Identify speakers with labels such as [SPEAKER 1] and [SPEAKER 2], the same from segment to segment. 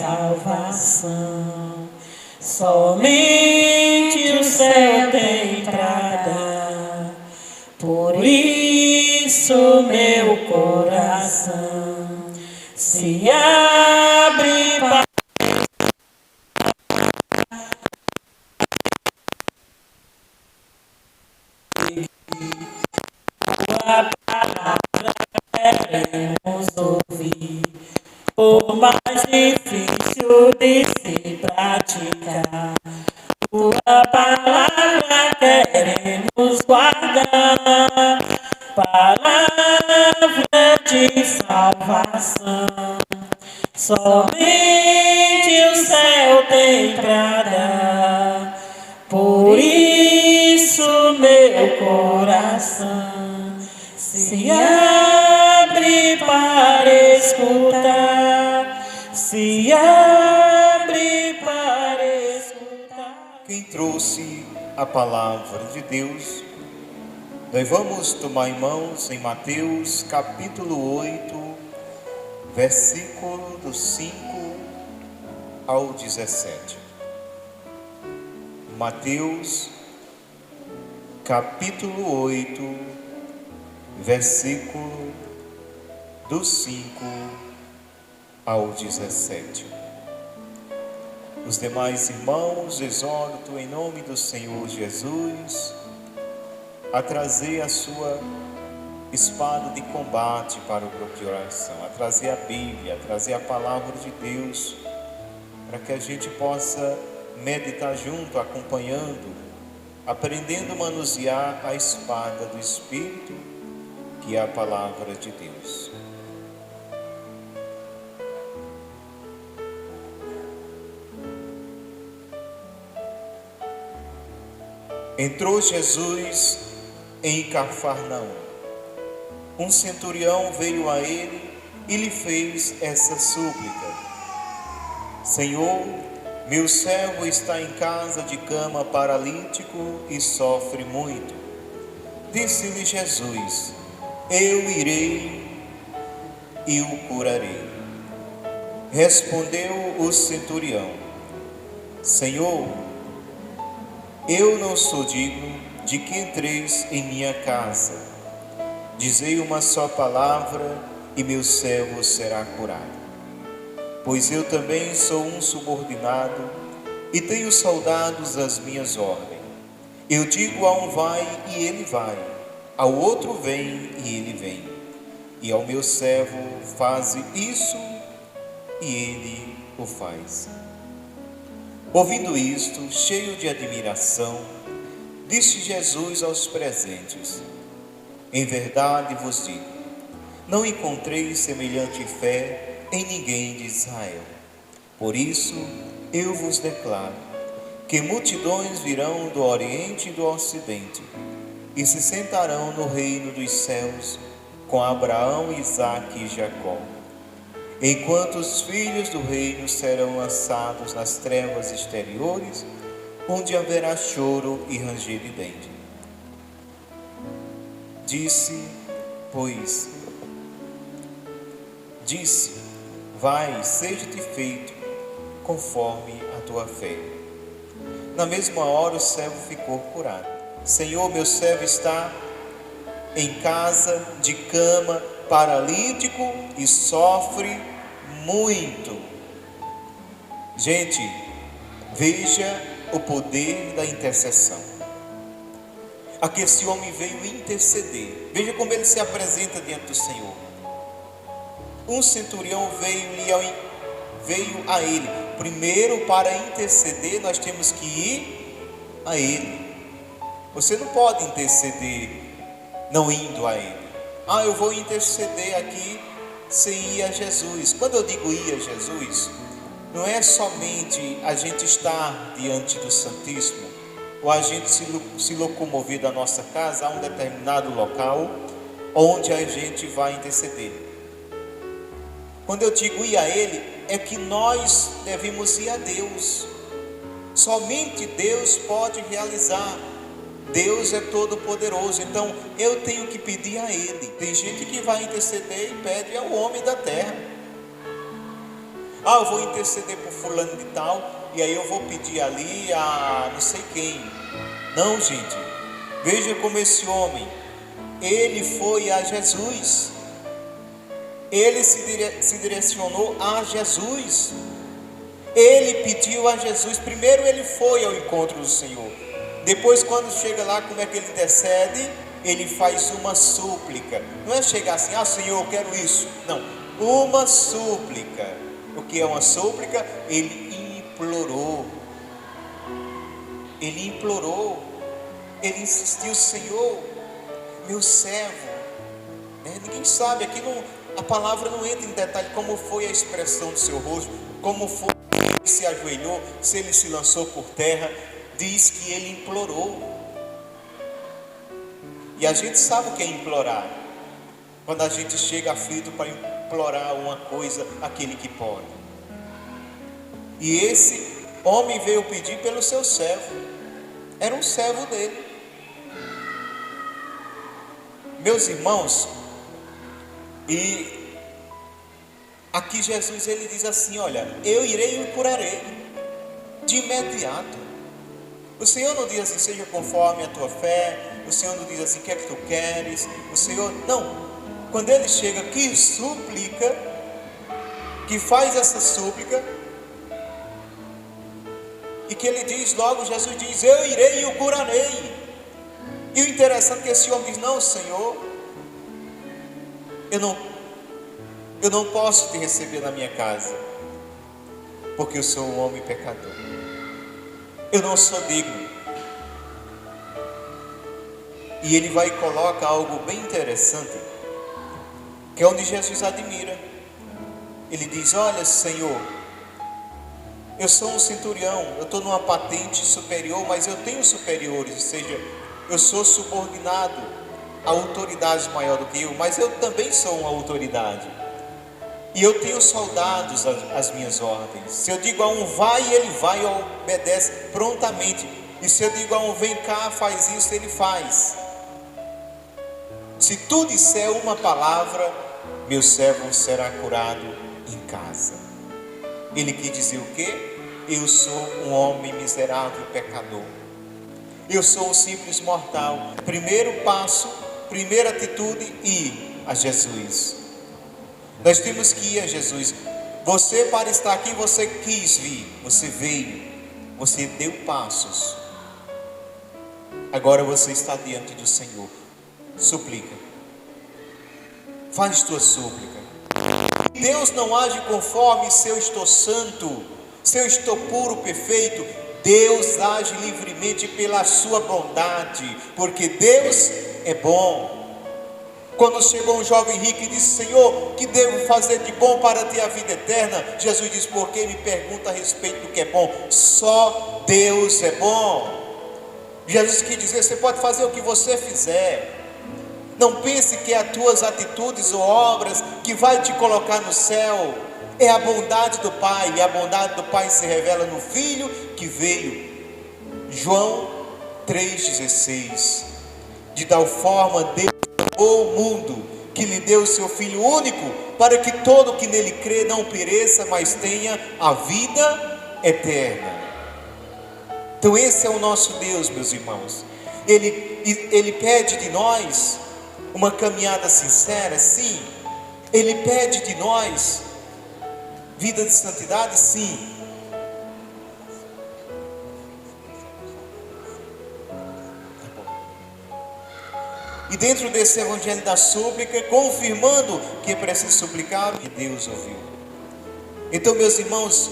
[SPEAKER 1] salvação. Somente o céu tem entrada, por isso meu coração se abre para tua palavra queremos ouvir. Por mais difícil de se praticar, tua palavra queremos guardar. Palavra de salvação, somente o céu tem entrada, por isso meu coração se abre para escutar, se abre para escutar.
[SPEAKER 2] Quem trouxe a palavra de Deus, nós vamos tomar em mãos em Mateus capítulo 8, versículo do 5 ao 17. Mateus capítulo 8, versículo do 5 ao 17. Os demais irmãos, exorto em nome do Senhor Jesus a trazer a sua espada de combate para o grupo de oração, a trazer a Bíblia, a trazer a palavra de Deus, para que a gente possa meditar junto, acompanhando, aprendendo a manusear a espada do Espírito, que é a palavra de Deus. Entrou Jesus em Cafarnaum. Um centurião veio a ele e lhe fez essa súplica: Senhor, meu servo está em casa de cama, paralítico, e sofre muito. Disse-lhe Jesus: eu irei e o curarei. Respondeu o centurião: Senhor, eu não sou digno de que entreis em minha casa. Dizei uma só palavra e meu servo será curado. Pois eu também sou um subordinado e tenho soldados às minhas ordens. Eu digo a um vai e ele vai, ao outro vem e ele vem. E ao meu servo faze isso e ele o faz. Ouvindo isto, cheio de admiração, disse Jesus aos presentes: em verdade vos digo, não encontrei semelhante fé em ninguém de Israel. Por isso eu vos declaro que multidões virão do Oriente e do Ocidente e se sentarão no reino dos céus com Abraão, Isaque e Jacó, enquanto os filhos do reino serão lançados nas trevas exteriores, onde haverá choro e ranger de dente. Disse, vai, seja-te feito conforme a tua fé. Na mesma hora o servo ficou curado. Senhor, meu servo está em casa de cama, paralítico e sofre muito. Gente, veja o poder da intercessão. Aqui esse homem veio interceder. Veja como ele se apresenta diante do Senhor. Um centurião veio a ele. Primeiro, para interceder, nós temos que ir a ele. Você não pode interceder não indo a ele. Eu vou interceder aqui sem ir a Jesus. Quando eu digo ir a Jesus, não é somente a gente estar diante do Santíssimo, ou a gente se locomover da nossa casa a um determinado local onde a gente vai interceder. Quando eu digo ir a Ele, é que nós devemos ir a Deus. Somente Deus pode realizar. Deus é todo poderoso, então eu tenho que pedir a Ele. Tem gente que vai interceder e pede ao homem da terra. eu vou interceder por fulano de tal, e aí eu vou pedir ali a não sei quem. Não, gente, veja como esse homem, ele foi a Jesus, ele se direcionou a Jesus, ele pediu a Jesus. Primeiro ele foi ao encontro do Senhor, depois quando chega lá, como é que ele intercede? Ele faz uma súplica. Não é chegar assim, Senhor, eu quero isso. Não, uma súplica. O que é uma súplica? Ele implorou. Ele implorou. Ele insistiu, Senhor, meu servo. Ninguém sabe, aqui não, a palavra não entra em detalhe como foi a expressão do seu rosto, como foi, se ele se ajoelhou, se ele se lançou por terra. Diz que ele implorou. E a gente sabe o que é implorar. Quando a gente chega aflito para implorar uma coisa àquele que pode. E esse homem veio pedir pelo seu servo. Era um servo dele. Meus irmãos, e aqui Jesus ele diz assim, olha, eu irei e o curarei. De imediato. O Senhor não diz assim, seja conforme a tua fé. O Senhor não diz assim, o que é que tu queres? O Senhor, não. Quando ele chega, que súplica, que faz essa súplica, e que ele diz logo, Jesus diz, eu irei e o curarei. E o interessante é que esse homem diz, não, Senhor, eu não posso te receber na minha casa, porque eu sou um homem pecador. Eu não sou digno. E ele vai e coloca algo bem interessante, que é onde Jesus admira. Ele diz, olha, Senhor, eu sou um centurião, eu estou numa patente superior, mas eu tenho superiores, ou seja, eu sou subordinado a autoridades maior do que eu, mas eu também sou uma autoridade. E eu tenho soldados às minhas ordens. Se eu digo a um vai, ele vai e obedece prontamente. E se eu digo a um vem cá, faz isso, ele faz. Se tu disser uma palavra, meu servo será curado em casa. Ele quis dizer o quê? Eu sou um homem miserável, pecador. Eu sou um simples mortal. Primeiro passo, primeira atitude, ir a Jesus. Nós temos que ir a Jesus. Você, para estar aqui, você quis vir, você veio, você deu passos. Agora você está diante do Senhor. Suplica. Faz tua súplica. Deus não age conforme se eu estou santo, se eu estou puro, perfeito. Deus age livremente pela sua bondade, porque Deus é bom. Quando chegou um jovem rico e disse, Senhor, que devo fazer de bom para ter a vida eterna? Jesus disse, por que me pergunta a respeito do que é bom? Só Deus é bom. Jesus quis dizer, você pode fazer o que você fizer. Não pense que é as tuas atitudes ou obras que vai te colocar no céu. É a bondade do Pai, e a bondade do Pai se revela no Filho que veio. João 3,16. De tal forma Deus amou o mundo, que lhe deu o seu Filho único, para que todo que nele crê não pereça, mas tenha a vida eterna. Então esse é o nosso Deus, meus irmãos. Ele pede de nós uma caminhada sincera, sim. Ele pede de nós vida de santidade, sim. E dentro desse evangelho da súplica, confirmando que é preciso suplicar, que Deus ouviu. Então, meus irmãos,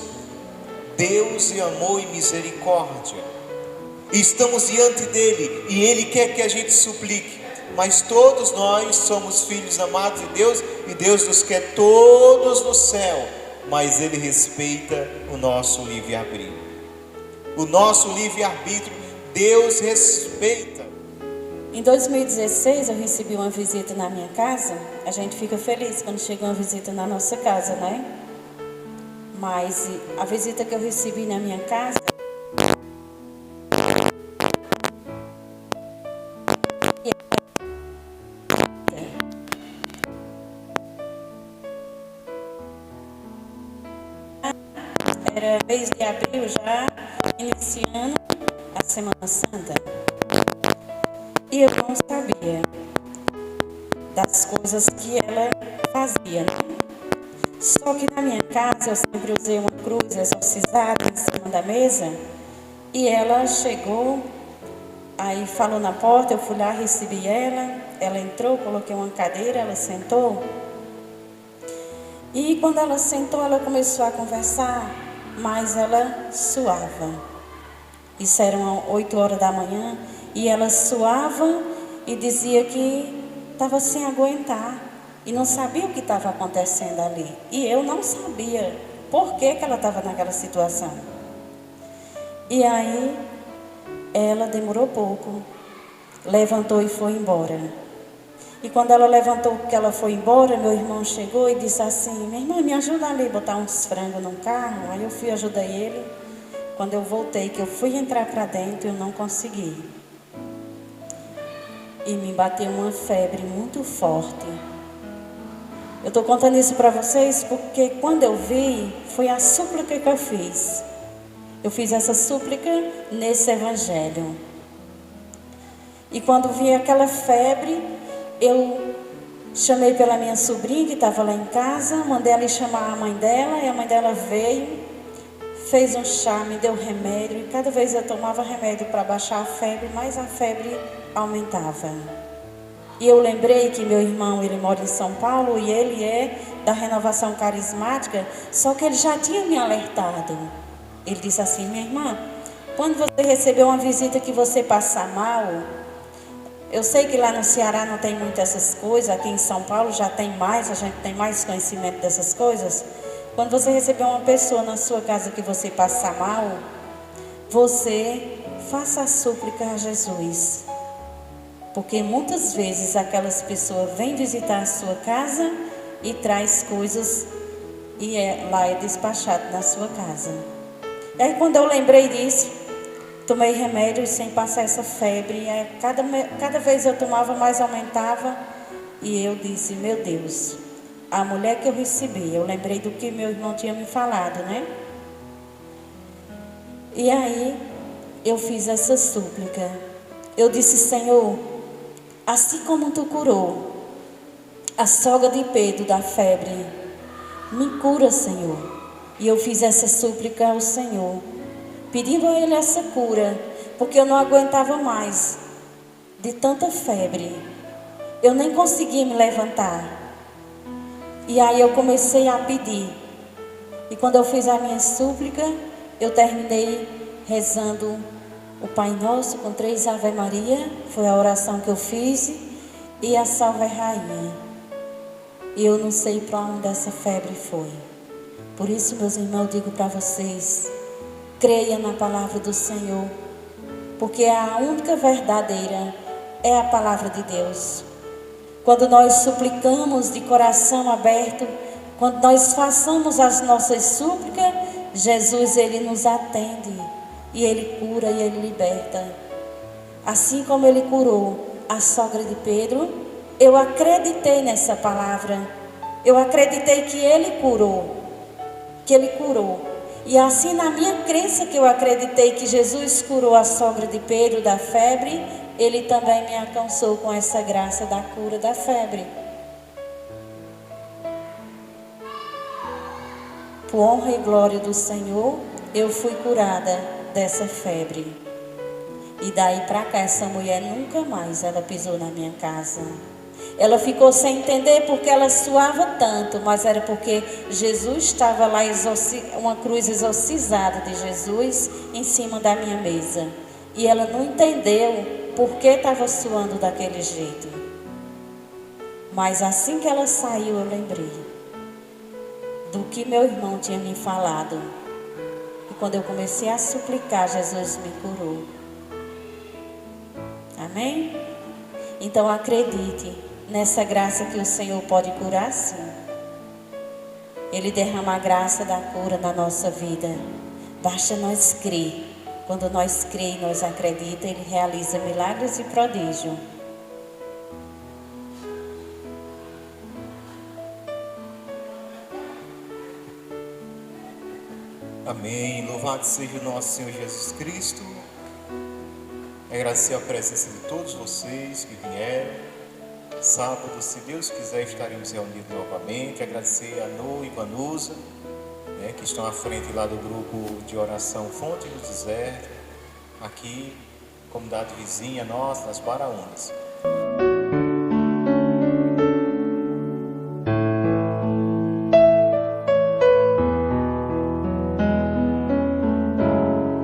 [SPEAKER 2] Deus é amor e misericórdia. E estamos diante dele, e ele quer que a gente suplique. Mas todos nós somos filhos amados de Deus, e Deus nos quer todos no céu. Mas ele respeita o nosso livre-arbítrio. O nosso livre-arbítrio, Deus respeita.
[SPEAKER 1] Em 2016 eu recebi uma visita na minha casa. A gente fica feliz quando chega uma visita na nossa casa, né? Mas a visita que eu recebi na minha casa, era mês de abril já, iniciando a Semana Santa. E eu não sabia das coisas que ela fazia, né? Só que na minha casa eu sempre usei uma cruz exorcizada em cima da mesa. E ela chegou, aí falou na porta, eu fui lá, recebi ela entrou, coloquei uma cadeira, ela sentou. E quando ela sentou, ela começou a conversar, mas ela suava. Isso eram 8 horas da manhã, e ela suava e dizia que estava sem aguentar. E não sabia o que estava acontecendo ali. E eu não sabia por que ela estava naquela situação. E aí, ela demorou pouco, levantou e foi embora. E quando ela levantou, que ela foi embora, meu irmão chegou e disse assim: minha irmã, me ajuda ali a botar uns frangos no carro. Aí eu fui ajudar ele. Quando eu voltei, que eu fui entrar para dentro, eu não consegui. E me bateu uma febre muito forte. Eu estou contando isso para vocês porque quando eu vi, foi a súplica que eu fiz. Eu fiz essa súplica nesse evangelho. E quando vi aquela febre, eu chamei pela minha sobrinha que estava lá em casa, mandei ela ir chamar a mãe dela, e a mãe dela veio, fez um chá, me deu remédio, e cada vez eu tomava remédio para baixar a febre, mas a febre aumentava. E eu lembrei que meu irmão, ele mora em São Paulo, e ele é da Renovação Carismática, só que ele já tinha me alertado. Ele disse assim: minha irmã, quando você receber uma visita que você passar mal, eu sei que lá no Ceará não tem muito essas coisas, aqui em São Paulo já tem mais, a gente tem mais conhecimento dessas coisas. Quando você receber uma pessoa na sua casa que você passar mal, você faça a súplica a Jesus. Porque muitas vezes aquelas pessoas vêm visitar a sua casa e traz coisas e lá é despachado na sua casa. E aí quando eu lembrei disso, tomei remédio sem passar essa febre. E cada vez eu tomava, mais aumentava. E eu disse: meu Deus, a mulher que eu recebi, eu lembrei do que meu irmão tinha me falado, né? E aí eu fiz essa súplica. Eu disse: Senhor, assim como tu curou a sogra de Pedro da febre, me cura, Senhor. E eu fiz essa súplica ao Senhor, pedindo a Ele essa cura, porque eu não aguentava mais de tanta febre. Eu nem conseguia me levantar. E aí eu comecei a pedir. E quando eu fiz a minha súplica, eu terminei rezando o Pai Nosso com 3 Ave Maria. Foi a oração que eu fiz. E a Salve Rainha. E eu não sei para onde essa febre foi. Por isso, meus irmãos, eu digo para vocês: creia na palavra do Senhor, porque a única verdadeira é a palavra de Deus. Quando nós suplicamos de coração aberto, quando nós façamos as nossas súplicas, Jesus, Ele nos atende, e Ele cura e Ele liberta. Assim como Ele curou a sogra de Pedro, eu acreditei nessa palavra. Eu acreditei que Ele curou. E assim, na minha crença que eu acreditei que Jesus curou a sogra de Pedro da febre, Ele também me alcançou com essa graça da cura da febre. Por honra e glória do Senhor, eu fui curada dessa febre. E daí para cá, essa mulher nunca mais ela pisou na minha casa. Ela ficou sem entender porque ela suava tanto, mas era porque Jesus estava lá, uma cruz exorcizada de Jesus em cima da minha mesa. E ela não entendeu por que estava suando daquele jeito. Mas assim que ela saiu, eu lembrei do que meu irmão tinha me falado. E quando eu comecei a suplicar, Jesus me curou. Amém? Então acredite nessa graça que o Senhor pode curar, sim. Ele derrama a graça da cura na nossa vida. Basta nós crer. Quando nós cremos, nós acreditamos, Ele realiza milagres e prodígios.
[SPEAKER 2] Amém. Louvado seja o nosso Senhor Jesus Cristo. Agradecer a presença de todos vocês que vieram. Sábado, se Deus quiser, estaremos reunidos novamente. Agradecer a Nô e Vanusa, que estão à frente lá do grupo de oração Fonte do Deserto, aqui, comunidade vizinha nossa, nas Baraunas.